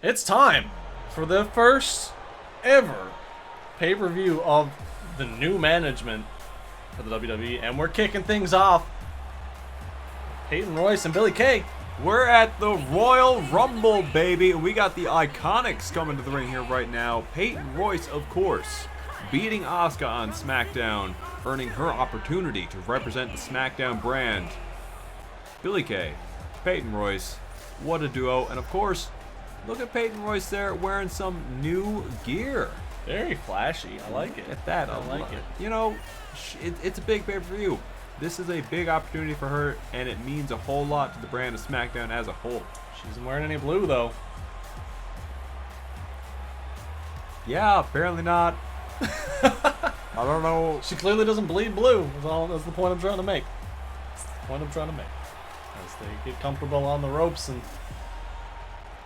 It's time for the first ever pay-per-view of the new management for the WWE, and we're kicking things off. Peyton Royce and Billie Kay. We're at the Royal Rumble, baby. We got the IICONICs coming to the ring here right now. Peyton Royce, of course, beating Asuka on SmackDown, earning her opportunity to represent the SmackDown brand. Billie Kay, Peyton Royce, what a duo. And of course, look at Peyton Royce there wearing some new gear. Very flashy. I like it. At that, I like it. You know, it's a big pay-per-view. This is a big opportunity for her, and it means a whole lot to the brand of SmackDown as a whole. She isn't wearing any blue, though. Yeah, apparently not. I don't know. She clearly doesn't bleed blue. That's the point I'm trying to make. That's the point I'm trying to make. As they get comfortable on the ropes, and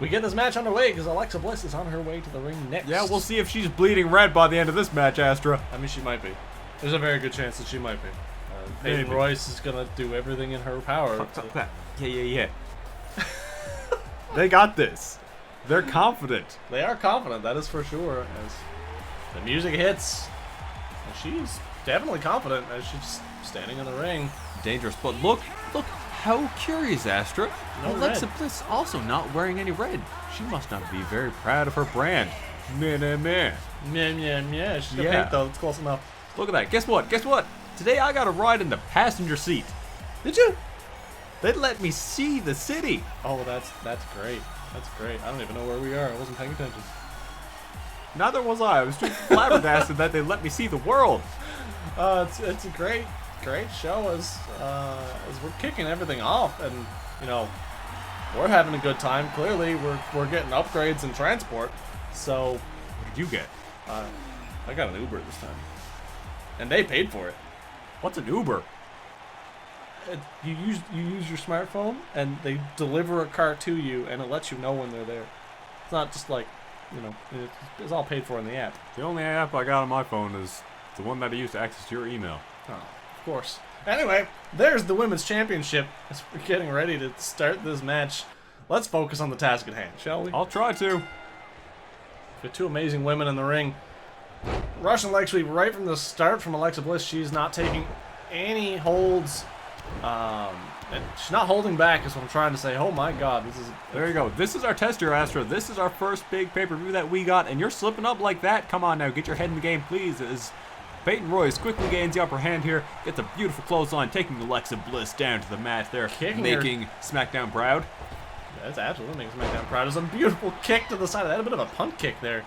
we get this match underway because Alexa Bliss is on her way to the ring next. Yeah, we'll see if she's bleeding red by the end of this match, Astra. I mean, she might be. There's a very good chance that she might be. Peyton Royce is going to do everything in her power. Yeah. They got this. They're confident. They are confident, that is for sure. As the music hits, and she's definitely confident as she's standing in the ring. Dangerous, but look how curious, Astra. No Alexa red. Bliss also not wearing any red. She must not be very proud of her brand. Meh. Yeah. She's got Yeah. pink, though. It's close enough. Look at that. Guess what? Today I got a ride in the passenger seat. Did you? They let me see the city. Oh, that's great. That's great. I don't even know where we are. I wasn't paying attention. Neither was I. I was too flabbergasted that they let me see the world. It's a great show as we're kicking everything off, and you know we're having a good time. Clearly, we're getting upgrades in transport. So, What did you get? I got an Uber this time, and they paid for it. What's an Uber? You use your smartphone, and they deliver a car to you, and it lets you know when they're there. It's not just like, it's all paid for in the app. The only app I got on my phone is the one that I use to access your email. Oh, of course. Anyway, there's the Women's Championship. As we're getting ready to start this match, let's focus on the task at hand, shall we? I'll try to. With two amazing women in the ring. Russian leg sweep right from the start from Alexa Bliss. She's not taking any holds. And she's not holding back is what I'm trying to say. Oh my god, this is... There you go. This is our test here, Astra. This is our first big pay-per-view that we got, and you're slipping up like that. Come on now, get your head in the game, please. As Peyton Royce quickly gains the upper hand here, gets a beautiful clothesline, taking Alexa Bliss down to the mat there, making SmackDown proud. That's absolutely making SmackDown proud. There's a beautiful kick to the side. I had a bit of a punt kick there.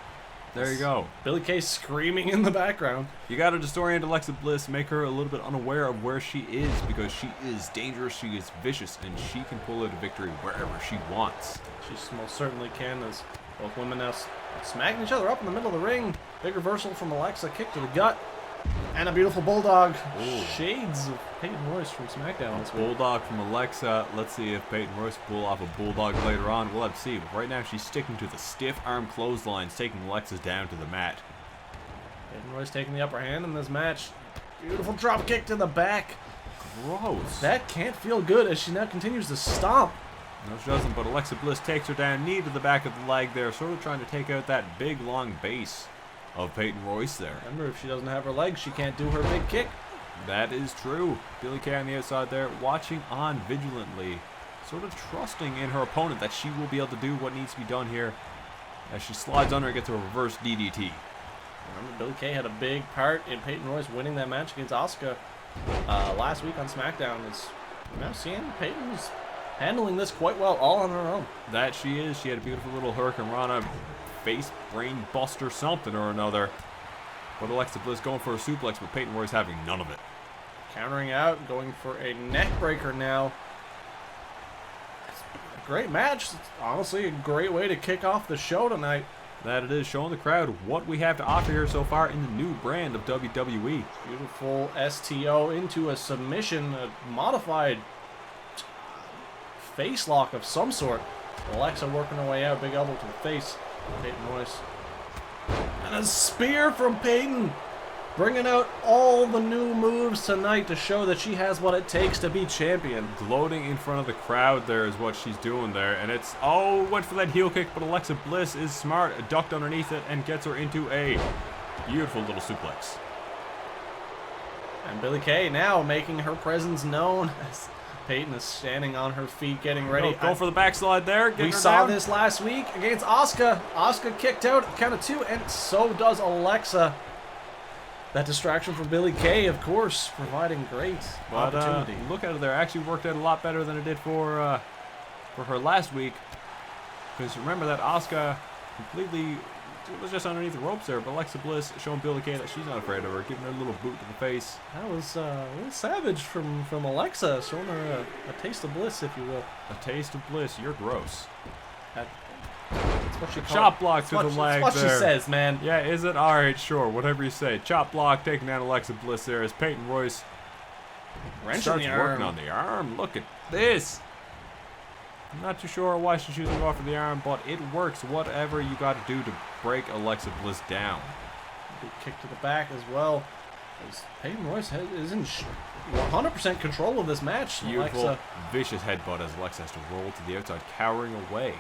There you go. Billie Kay screaming in the background. You got to disorient Alexa Bliss, make her a little bit unaware of where she is, because she is dangerous, she is vicious, and she can pull out a victory wherever she wants. She most certainly can, as both women now smacking each other up in the middle of the ring. Big reversal from Alexa, kick to the gut, and a beautiful bulldog. Ooh. Shades of Peyton Royce from SmackDown this week. Bulldog from Alexa. Let's see if Peyton Royce will pull off a bulldog later on. We'll have to see. But right now, she's sticking to the stiff arm clotheslines, taking Alexa's down to the mat. Peyton Royce taking the upper hand in this match. Beautiful drop kick to the back. Gross. That can't feel good as she now continues to stomp. No, she doesn't, but Alexa Bliss takes her down, knee to the back of the leg there, sort of trying to take out that big, long base of Peyton Royce there. Remember, if she doesn't have her legs, she can't do her big kick. That is true. Billie Kay on the outside there, watching on vigilantly, sort of trusting in her opponent that she will be able to do what needs to be done here as she slides under and gets a reverse DDT. Remember, Billie Kay had a big part in Peyton Royce winning that match against Asuka last week on SmackDown. We're now seeing Peyton's handling this quite well, all on her own. That she is. She had a beautiful little Hurricane Rana face brain buster something or another. But Alexa Bliss going for a suplex, but Peyton Royce having none of it. Countering out, going for a neck breaker now. It's a great match. It's honestly a great way to kick off the show tonight. That it is, showing the crowd what we have to offer here so far in the new brand of WWE. Beautiful STO into a submission, a modified face lock of some sort. Alexa working her way out, big elbow to the face. Peyton Royce. And a spear from Peyton. bringing out all the new moves tonight to show that she has what it takes to be champion. Gloating in front of the crowd there is what she's doing there. And it's, oh, went for that heel kick, but Alexa Bliss is smart, ducked underneath it, and gets her into a beautiful little suplex. And Billie Kay now making her presence known as Peyton is standing on her feet, getting ready. Go for the backslide there. We saw this last week against Asuka. Asuka kicked out, count of 2, and so does Alexa. That distraction from Billie Kay, of course, providing great opportunity. Look at it there. Actually worked out a lot better than it did for her last week. Because remember that Asuka completely was just underneath the ropes there, but Alexa Bliss showing Billie Kay that she's not afraid of her, giving her a little boot to the face. That was a little savage from Alexa, showing her a taste of bliss, if you will. A taste of bliss. You're gross. That's what she Chop block to the leg there. That's what she says, man. Yeah, is it? Alright, sure. Whatever you say. Chop block taking down Alexa Bliss there as Peyton Royce starts working on the arm. Look at this. I'm not too sure why she's choosing to go for the arm, but it works. Whatever you got to do to break Alexa Bliss down. Big kick to the back as well. As Peyton Royce is in 100% control of this match. Beautiful, Alexa. vicious headbutt as Alexa has to roll to the outside, cowering away.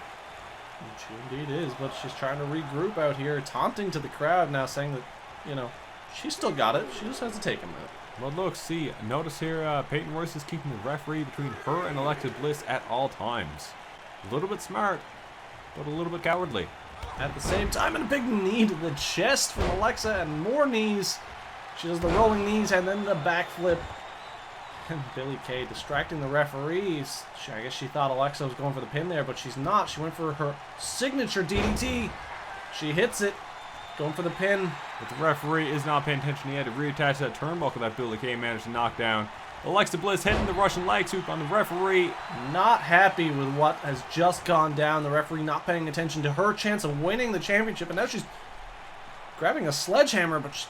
She indeed is, but she's trying to regroup out here, taunting to the crowd now, saying that, you know, she's still got it. She just has to take a minute. Well, look, see, notice here, Peyton Royce is keeping the referee between her and Alexa Bliss at all times. A little bit smart, but a little bit cowardly. At the same time, and a big knee to the chest from Alexa, and more knees. She does the rolling knees and then the backflip. And Billie Kay distracting the referees. I guess she thought Alexa was going for the pin there, but she's not. She went for her signature DDT. She hits it. Going for the pin. But the referee is not paying attention. He had to reattach that turnbuckle that Billie Kay managed to knock down. Alexa Bliss hitting the Russian leg sweep on the referee. Not happy with what has just gone down. The referee not paying attention to her chance of winning the championship. And now she's grabbing a sledgehammer, but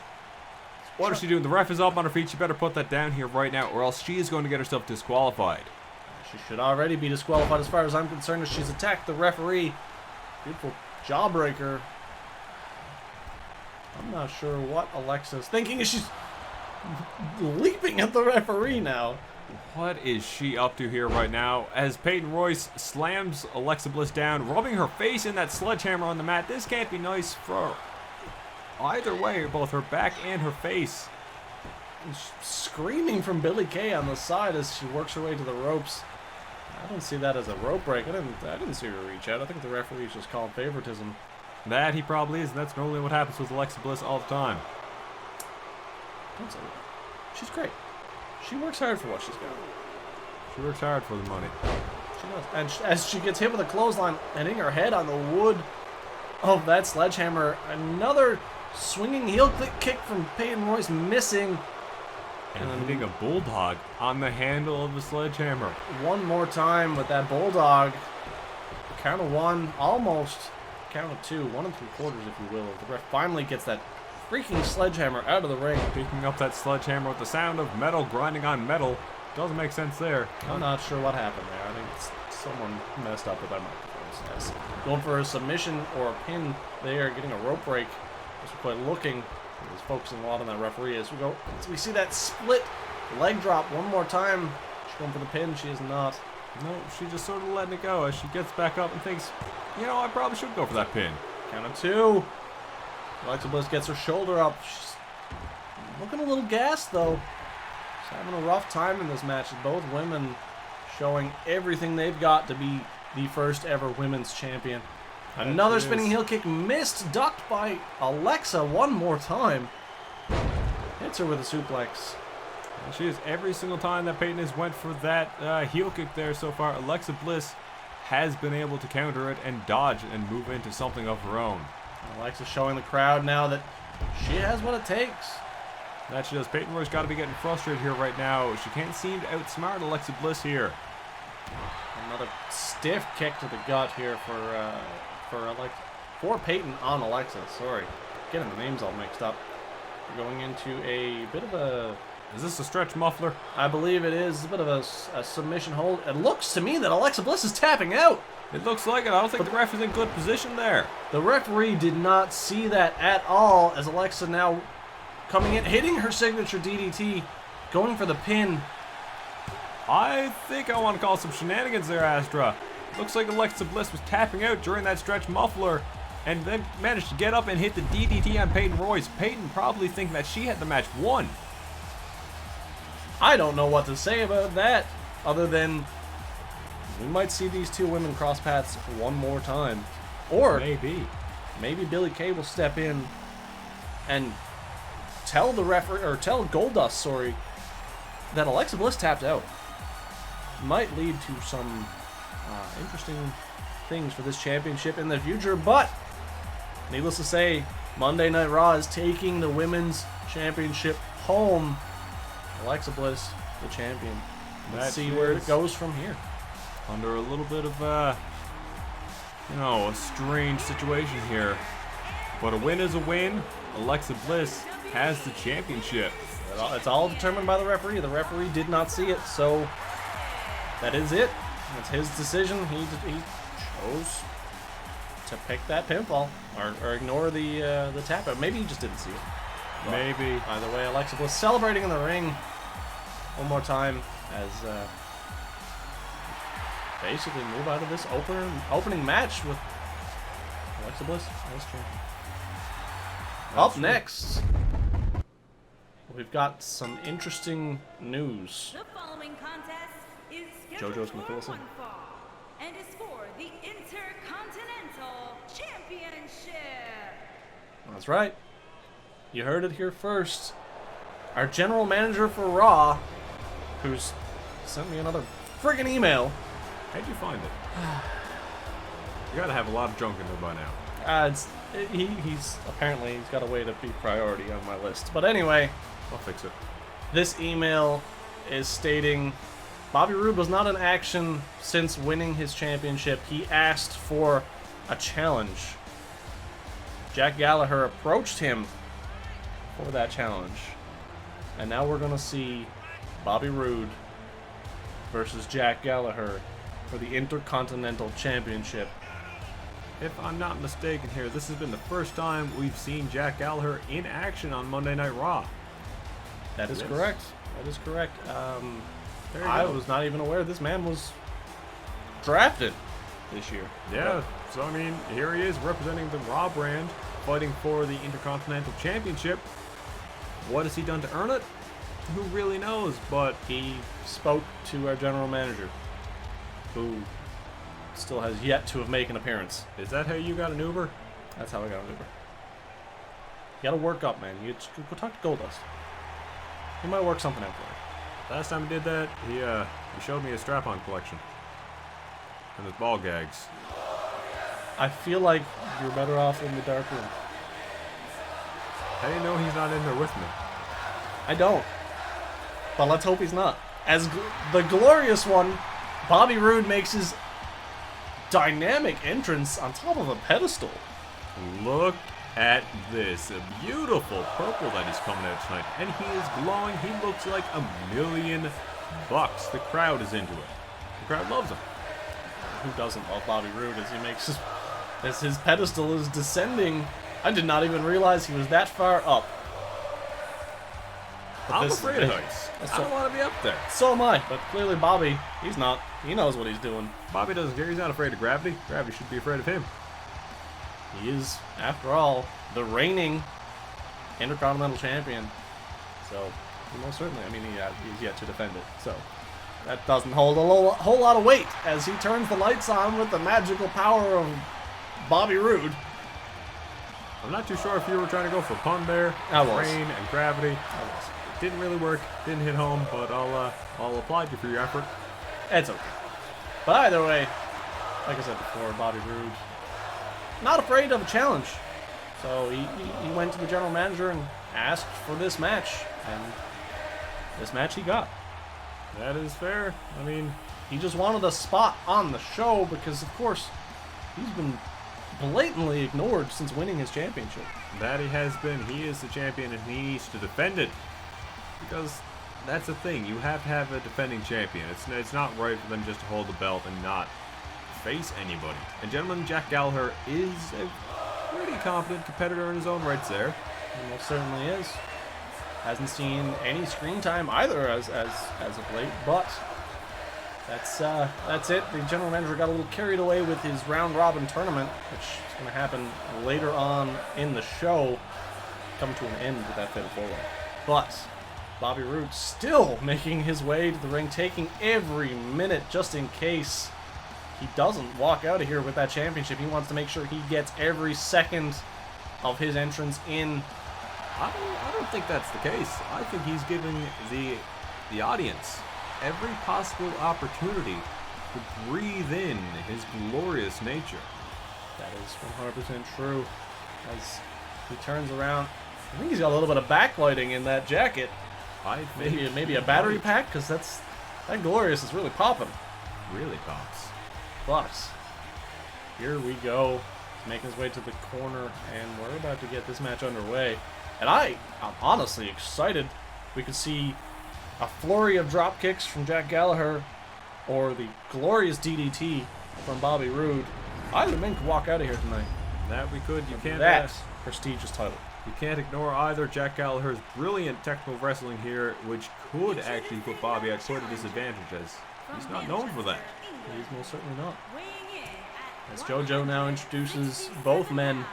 what is she doing? The ref is up on her feet. She better put that down here right now, or else she is going to get herself disqualified. She should already be disqualified as far as I'm concerned, as she's attacked the referee. Beautiful jawbreaker. I'm not sure what Alexa's thinking as she's leaping at the referee now. What is she up to here right now? As Peyton Royce slams Alexa Bliss down, rubbing her face in that sledgehammer on the mat. This can't be nice for either way, both her back and her face. Screaming from Billie Kay on the side as she works her way to the ropes. I don't see that as a rope break. I didn't see her reach out. I think the referee's just calling favoritism. That he probably is, and that's normally what happens with Alexa Bliss all the time. Don't say that. She's great. She works hard for what she's got. She works hard for the money. She does. And as she gets hit with a clothesline, hitting her head on the wood of that sledgehammer, another swinging heel kick from Peyton Royce missing. And hitting a bulldog on the handle of the sledgehammer. One more time with that bulldog. Count of one, almost. Count of two, 1 3/4, if you will. The ref finally gets that freaking sledgehammer out of the ring. Picking up that sledgehammer with the sound of metal grinding on metal. Doesn't make sense there. I'm not sure what happened there. I think someone messed up with that microphone. Yes. Going for a submission or a pin there, getting a rope break. Just quite looking. He's focusing a lot on that referee as we see that split leg drop one more time. She's going for the pin. She is not. No, she's just sort of letting it go as she gets back up and thinks, you know, I probably should go for that pin. Count of two. Alexa Bliss gets her shoulder up. She's looking a little gassed, though. She's having a rough time in this match. Both women showing everything they've got to be the first ever women's champion. Another spinning heel kick missed, ducked by Alexa one more time. Hits her with a suplex. And she is every single time that Peyton has went for that heel kick there so far. Alexa Bliss has been able to counter it and dodge and move into something of her own. Alexa showing the crowd now that she has what it takes. That she does. Peyton Royce got to be getting frustrated here right now. She can't seem to outsmart Alexa Bliss here. Another stiff kick to the gut here for Peyton on Alexa. Sorry, getting the names all mixed up. We're going into a bit of a... Is this a stretch muffler? I believe it is. A bit of a submission hold. It looks to me that Alexa Bliss is tapping out. It looks like it. I don't think the ref is in good position there. The referee did not see that at all, as Alexa now coming in, hitting her signature DDT, going for the pin. I think I want to call some shenanigans there, Astra. Looks like Alexa Bliss was tapping out during that stretch muffler and then managed to get up and hit the DDT on Peyton Royce. Peyton probably thinking that she had the match won. I don't know what to say about that, other than we might see these two women cross paths one more time. Or maybe Billie Kay will step in and tell the referee, or tell Goldust, sorry, that Alexa Bliss tapped out. Might lead to some interesting things for this championship in the future, but needless to say, Monday Night Raw is taking the women's championship home. Alexa Bliss, the champion. Let's see where it goes from here. Under a little bit of a strange situation here. But a win is a win. Alexa Bliss has the championship. It's all determined by the referee. The referee did not see it, so that is it. It's his decision. He chose to pick that pinfall or ignore the tap out. Maybe he just didn't see it. But maybe. Either way, Alexa Bliss celebrating in the ring one more time as basically move out of this opening match with Alexa Bliss as champion. Up next, we've got some interesting news. The following contest is JoJo's scheduled for McPherson. one fall and is for the Intercontinental Championship. That's right. You heard it here first. Our general manager for Raw, who's sent me another friggin' email. How'd you find it? You gotta have a lot of junk in there by now. He's apparently got a way to be priority on my list. But anyway, I'll fix it. this email is stating Bobby Roode was not in action since winning his championship. He asked for a challenge. Jack Gallagher approached him for that challenge. And now we're going to see Bobby Roode versus Jack Gallagher for the Intercontinental Championship. If I'm not mistaken here, this has been the first time we've seen Jack Gallagher in action on Monday Night Raw. That is correct. That is correct. There you I go. was not even aware this man was drafted this year. Yeah, so I mean, here he is representing the Raw brand, fighting for the Intercontinental Championship. What has he done to earn it? Who really knows, but He spoke to our general manager, who still has yet to have made an appearance. is that how you got an Uber? That's how I got an Uber. You gotta work up, man. You go talk to Goldust. He might work something out for you. Last time he did that, he showed me his strap-on collection. And his ball gags. I feel like you're better off in the dark room. How do you know he's not in there with me? I don't. But let's hope he's not. As the glorious one, Bobby Roode makes his dynamic entrance on top of a pedestal. Look at this. A beautiful purple that he's coming out tonight. And he is glowing. He looks like $1,000,000. The crowd is into it. The crowd loves him. Who doesn't love Bobby Roode as he makes as his pedestal is descending? I did not even realize he was that far up. But I'm this is afraid of big. heights. That's I don't want to be up there. So am I, but clearly Bobby, he's not. He knows what he's doing. Bobby doesn't care. He's not afraid of gravity. Gravity should be afraid of him. He is, after all, the reigning Intercontinental Champion. So, most certainly, I mean, he's yet to defend it. So, that doesn't hold a whole lot of weight as he turns the lights on with the magical power of Bobby Roode. I'm not too sure if you were trying to go for a pun there. I was. Rain and gravity. Didn't really work. Didn't hit home, but I'll applaud you for your effort. It's okay. But either way, like I said before, Bobby Roode, not afraid of a challenge. So he went to the general manager and asked for this match, and this match he got. That is fair. I mean, He just wanted a spot on the show because, of course, he's been blatantly ignored since winning his championship. that he has been. He is the champion, and he needs to defend it. Because that's the thing. You have to have a defending champion. It's not right for them just to hold the belt and not face anybody. And gentlemen, Jack Gallagher is a pretty competent competitor in his own rights there. He most certainly is. Hasn't seen any screen time either as of late, but that's it. The general manager got a little carried away with his round robin tournament, which is going to happen later on in the show, come to an end with that fatal four-way. But Bobby Roode still making his way to the ring, taking every minute just in case he doesn't walk out of here with that championship. He wants to make sure he gets every second of his entrance in. I don't think that's the case. I think he's giving the audience every possible opportunity to breathe in his glorious nature. That is 100% true. As he turns around, I think he's got a little bit of backlighting in that jacket. I think Maybe a battery pack, because that glorious is really popping. Really pops. But here we go, making his way to the corner, and we're about to get this match underway. And I'm honestly excited. We could see a flurry of drop kicks from Jack Gallagher, or the glorious DDT from Bobby Roode. Either men could walk out of here tonight. That we could. You can't. That prestigious title. You can't ignore either Jack Gallagher's brilliant technical wrestling here, which could actually put Bobby at quite a disadvantage, as he's not known for that. He's most certainly not. As JoJo now introduces both men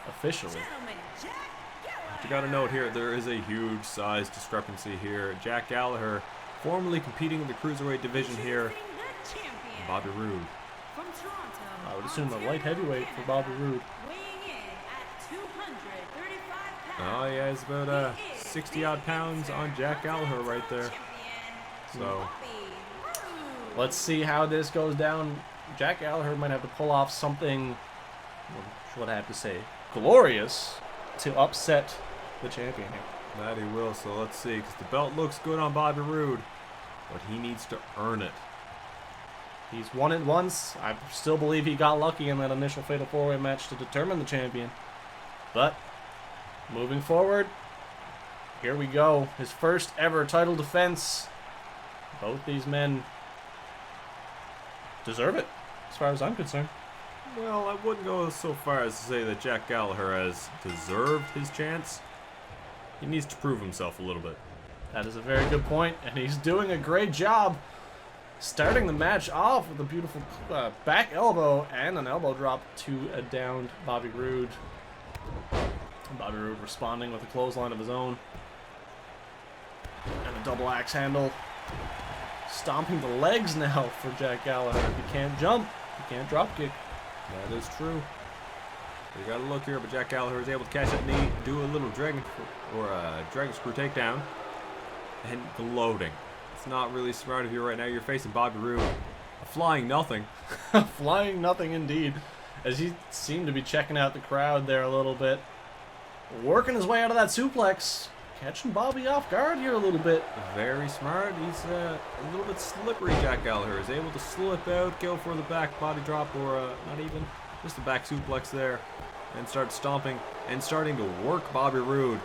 officially. But you gotta note here, there is a huge size discrepancy here. Jack Gallagher, formerly competing in the Cruiserweight division here, and Bobby Roode. I would assume a light heavyweight for Bobby Roode. Oh yeah, it's about 60 odd pounds on Jack Gallagher right there. So let's see how this goes down. Jack Gallagher might have to pull off something, what I have to say, glorious to upset the champion here. that he will, so let's see, because the belt looks good on Bobby Roode, but he needs to earn it. He's won it once. I still believe he got lucky in that initial Fatal 4-Way match to determine the champion. But moving forward, here we go. His first ever title defense. Both these men deserve it, as far as I'm concerned. Well, I wouldn't go so far as to say that Jack Gallagher has deserved his chance. He needs to prove himself a little bit. That is a very good point, and he's doing a great job starting the match off with a beautiful back elbow and an elbow drop to a downed Bobby Roode. Bobby Roode responding with a clothesline of his own. And a double axe handle. Stomping the legs now for Jack Gallagher. He can't jump. He can't drop kick. That is true. You gotta look here, but Jack Gallagher is able to catch that knee, do a little dragon screw takedown, and gloating. It's not really smart of you right now. You're facing Bobby Roode, a flying nothing. Flying nothing indeed, as he seemed to be checking out the crowd there a little bit. Working his way out of that suplex. Catching Bobby off guard here a little bit. Very smart. He's a little bit slippery, Jack Gallagher. Is able to slip out, go for the back body drop, or not even, just a back suplex there, and start stomping and starting to work Bobby Roode.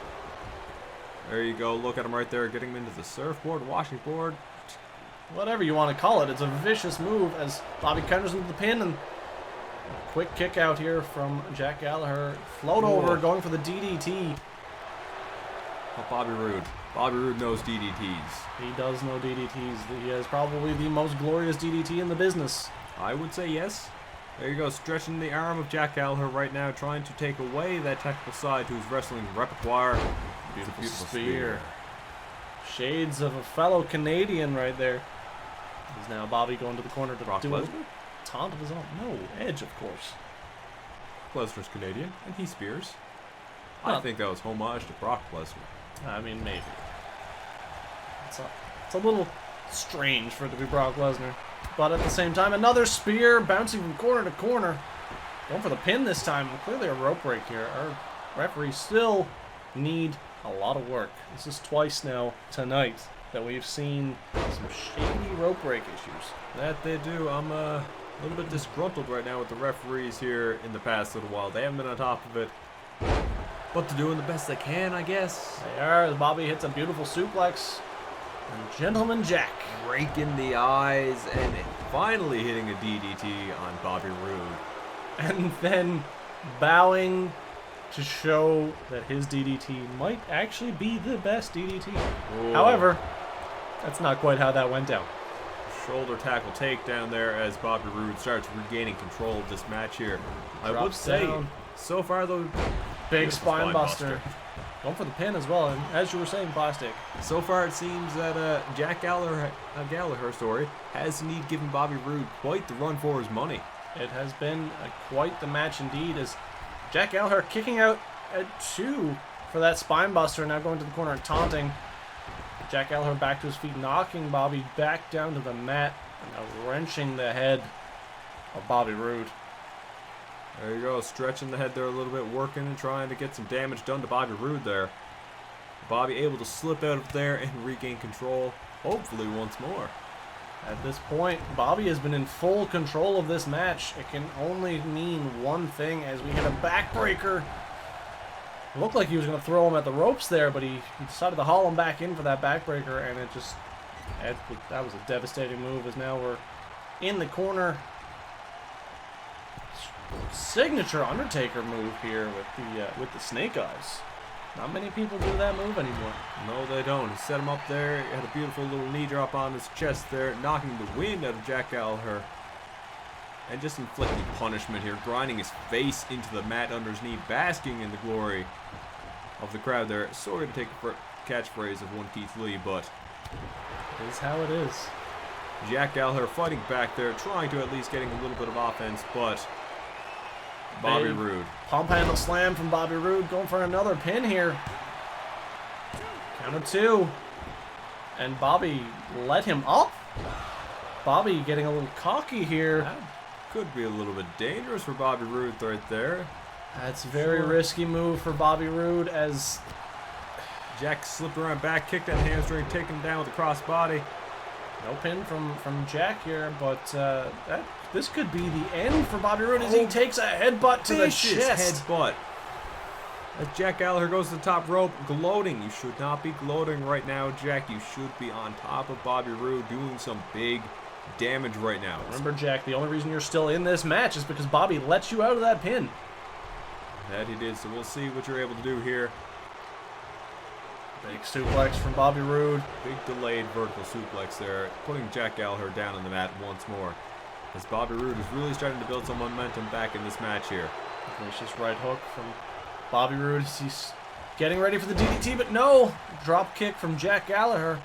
There you go. Look at him right there, getting him into the surfboard, washing board. Whatever you want to call it. It's a vicious move as Bobby counters into the pin, and a quick kick out here from Jack Gallagher. Float over, going for the DDT. But Bobby Roode. Bobby Roode knows DDTs. He does know DDTs. He has probably the most glorious DDT in the business. I would say yes. There you go, stretching the arm of Jack Gallagher right now, trying to take away that technical side to his wrestling repertoire. Beautiful spear. Shades of a fellow Canadian right there. Is now Bobby going to the corner to Brock do a Lesnar? taunt of his own. No, Edge, of course. Lesnar's Canadian, and he spears. I Well, think that was homage to Brock Lesnar. I mean, maybe. It's a little strange for it to be Brock Lesnar. But at the same time, another spear bouncing from corner to corner. Going for the pin this time. Clearly a rope break here. Our referees still need a lot of work. This is twice now tonight that we've seen some shady rope break issues. That they do. I'm a little bit disgruntled right now with the referees here in the past little while. They haven't been on top of it. But they're doing the best they can, I guess. They are, as Bobby hits a beautiful suplex. And Gentleman Jack. Raking the eyes and finally hitting a DDT on Bobby Roode. And then bowing to show that his DDT might actually be the best DDT. Whoa. However, that's not quite how that went down. Shoulder tackle takedown there as Bobby Roode starts regaining control of this match here. I would Drops say, down. so far though, Big beautiful spine buster. Going for the pin as well, and as you were saying, plastic. So far it seems that Jack Gallagher, has indeed given Bobby Roode quite the run for his money. It has been quite the match indeed, as Jack Gallagher kicking out at 2 for that spine buster, now going to the corner and taunting. Jack Gallagher back to his feet, knocking Bobby back down to the mat, and now wrenching the head of Bobby Roode. There you go, stretching the head there a little bit, working and trying to get some damage done to Bobby Roode there. Bobby able to slip out of there and regain control, hopefully once more. At this point, Bobby has been in full control of this match. It can only mean one thing as we hit a backbreaker. It looked like he was going to throw him at the ropes there, but he decided to haul him back in for that backbreaker, and that was a devastating move, as now we're in the corner. Signature Undertaker move here with the snake eyes. Not many people do that move anymore. No, they don't. He set him up there. He had a beautiful little knee drop on his chest there, knocking the wind out of Jack Gallagher. And just inflicting punishment here, grinding his face into the mat under his knee, basking in the glory of the crowd there. Sorry to take a catchphrase of one Keith Lee, but it is how it is. Jack Gallagher fighting back there, trying to at least getting a little bit of offense, but Bobby Roode. Pump handle slam from Bobby Roode, going for another pin here. Count of 2. And Bobby let him up. Bobby getting a little cocky here. That could be a little bit dangerous for Bobby Roode right there. That's a very risky move for Bobby Roode, as Jack slipped around back, kicked that hamstring, taken him down with a crossbody. no pin from Jack here, but this could be the end for Bobby Roode as he takes a headbutt to the chest. Headbutt. As Jack Gallagher goes to the top rope, gloating. You should not be gloating right now, Jack. You should be on top of Bobby Roode doing some big damage right now. Remember, Jack, the only reason you're still in this match is because Bobby let you out of that pin. That he did, so we'll see what you're able to do here. Big suplex from Bobby Roode. Big delayed vertical suplex there, putting Jack Gallagher down on the mat once more. As Bobby Roode is really starting to build some momentum back in this match here. Vicious right hook from Bobby Roode as he's getting ready for the DDT, but no! Drop kick from Jack Gallagher.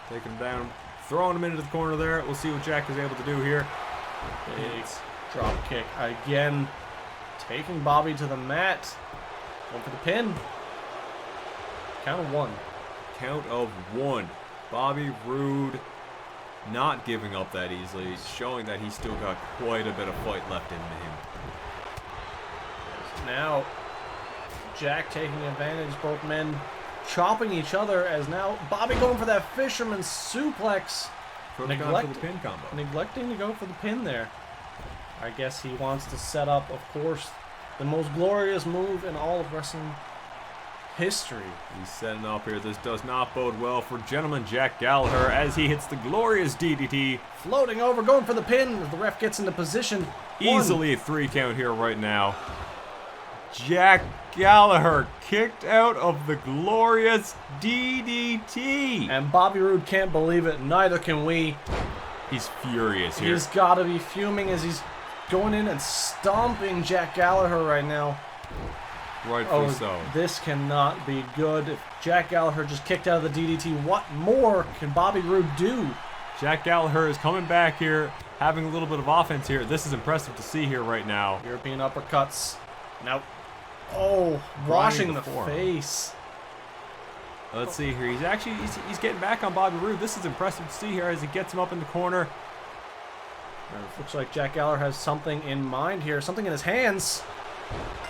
Taking him down, throwing him into the corner there. We'll see what Jack is able to do here. Big drop kick again. Taking Bobby to the mat. Going for the pin. Count of 1. Count of 1. Bobby Roode not giving up that easily, showing that he's still got quite a bit of fight left in him. Now, Jack taking advantage, both men chopping each other, as now Bobby going for that fisherman suplex. For the pin combo. Neglecting to go for the pin there. I guess he wants to set up, of course, the most glorious move in all of wrestling history. He's setting up here. This does not bode well for gentleman Jack Gallagher as he hits the glorious DDT. Floating over, going for the pin as the ref gets into position. Easily a 3 count here right now. Jack Gallagher kicked out of the glorious DDT. And Bobby Roode can't believe it. Neither can we. He's furious here. He's got to be fuming as he's going in and stomping Jack Gallagher right now. Rightfully so. This cannot be good. If Jack Gallagher just kicked out of the DDT, what more can Bobby Roode do? Jack Gallagher is coming back here, having a little bit of offense here. This is impressive to see here right now. European uppercuts. Now, washing the face. Let's see here. He's getting back on Bobby Roode. This is impressive to see here as he gets him up in the corner. Looks like Jack Gallagher has something in mind here, something in his hands.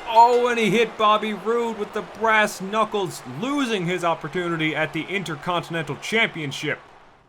Oh, and he hit Bobby Roode with the brass knuckles, losing his opportunity at the Intercontinental Championship.